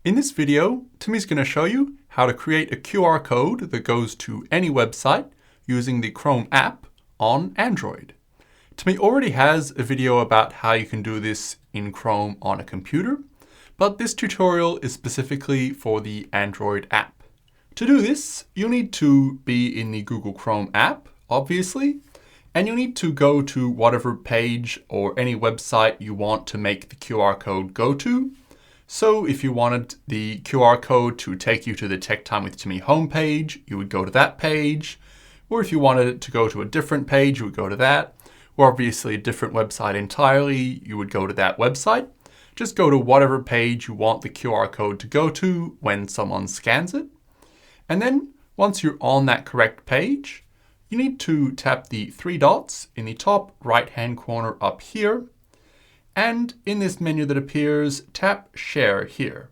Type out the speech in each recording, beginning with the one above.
In this video, Timmy's going to show you how to create a QR code that goes to any website using the Chrome app on Android. Timmy already has a video about how you can do this in Chrome on a computer, but this tutorial is specifically for the Android app. To do this, you'll need to be in the Google Chrome app, obviously, and you'll need to go to whatever page or any website you want to make the QR code go to. So if you wanted the QR code to take you to the Tech Time with Timmy homepage, you would go to that page. Or if you wanted it to go to a different page, you would go to that. Or obviously a different website entirely, you would go to that website. Just go to whatever page you want the QR code to go to when someone scans it. And then once you're on that correct page, you need to tap the three dots in the top right-hand corner up here. And in this menu that appears, tap Share here.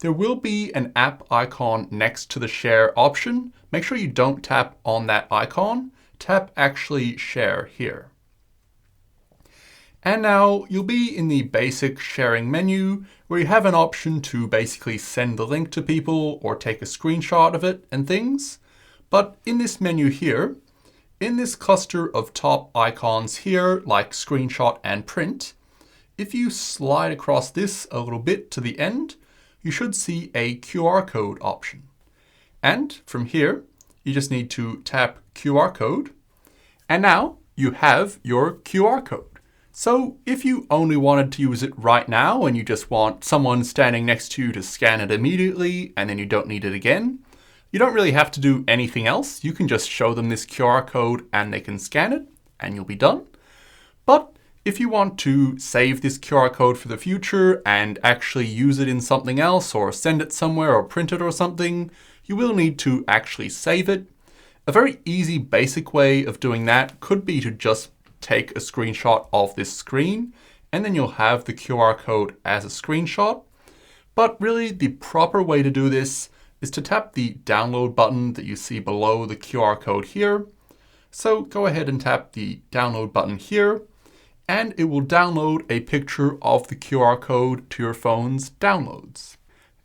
There will be an app icon next to the Share option. Make sure you don't tap on that icon. Tap actually Share here. And now you'll be in the basic sharing menu where you have an option to basically send the link to people or take a screenshot of it and things. But in this menu here, in this cluster of top icons here, like screenshot and print, if you slide across this a little bit to the end, you should see a QR code option. And from here, you just need to tap QR code. And now you have your QR code. So if you only wanted to use it right now and you just want someone standing next to you to scan it immediately and then you don't need it again, you don't really have to do anything else. You can just show them this QR code and they can scan it and you'll be done. But if you want to save this QR code for the future and actually use it in something else or send it somewhere or print it or something, you will need to actually save it. A very easy basic way of doing that could be to just take a screenshot of this screen and then you'll have the QR code as a screenshot. But really the proper way to do this is to tap the download button that you see below the QR code here. So go ahead and tap the download button here, and it will download a picture of the QR code to your phone's downloads.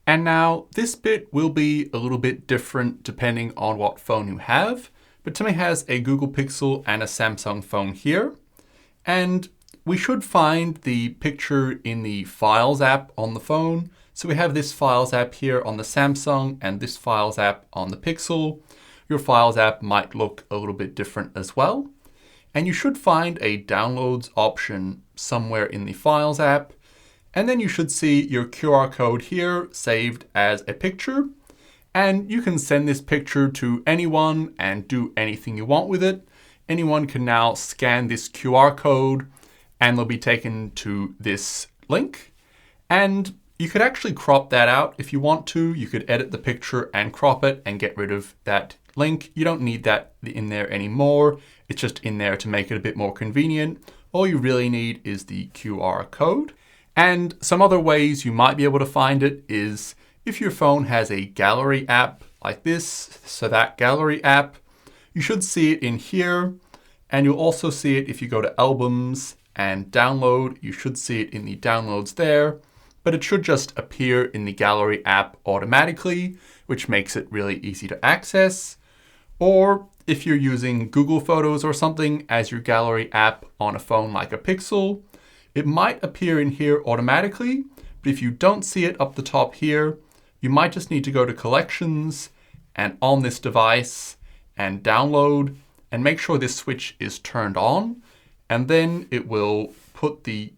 And now this bit will be a little bit different depending on what phone you have, but Timmy has a Google Pixel and a Samsung phone here. And we should find the picture in the Files app on the phone. So we have this Files app here on the Samsung and this Files app on the Pixel. Your Files app might look a little bit different as well. And you should find a Downloads option somewhere in the Files app. And then you should see your QR code here saved as a picture. And you can send this picture to anyone and do anything you want with it. Anyone can now scan this QR code and they'll be taken to this link. And you could actually crop that out if you want to. You could edit the picture and crop it and get rid of that link. You don't need that in there anymore. It's just in there to make it a bit more convenient. All you really need is the QR code. And some other ways you might be able to find it is if your phone has a gallery app like this, so that gallery app, you should see it in here. And you'll also see it if you go to albums and download, you should see it in the downloads there. But it should just appear in the gallery app automatically, which makes it really easy to access. Or if you're using Google Photos or something as your gallery app on a phone like a Pixel, it might appear in here automatically. But if you don't see it up the top here, you might just need to go to Collections and on this device and download and make sure this switch is turned on. And then it will put the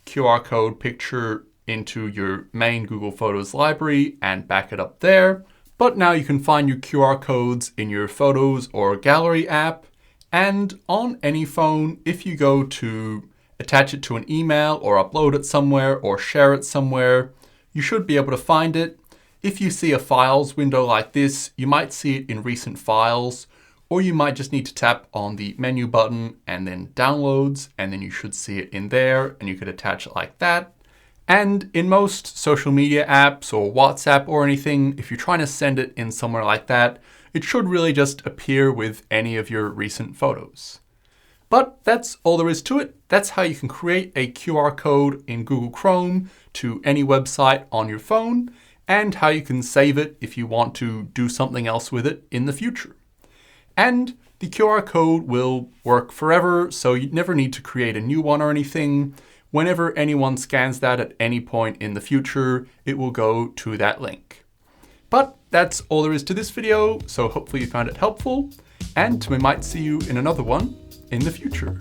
QR code picture into your main Google Photos library and back it up there. But now you can find your QR codes in your Photos or Gallery app. And on any phone, if you go to attach it to an email or upload it somewhere or share it somewhere, you should be able to find it. If you see a Files window like this, you might see it in Recent Files, or you might just need to tap on the menu button and then Downloads, and then you should see it in there and you could attach it like that. And in most social media apps or WhatsApp or anything, if you're trying to send it in somewhere like that, it should really just appear with any of your recent photos. But that's all there is to it. That's how you can create a QR code in Google Chrome to any website on your phone. and how you can save it if you want to do something else with it in the future. And the QR code will work forever, so you never need to create a new one or anything. Whenever anyone scans that at any point in the future, it will go to that link. But that's all there is to this video, so hopefully you found it helpful, and we might see you in another one in the future.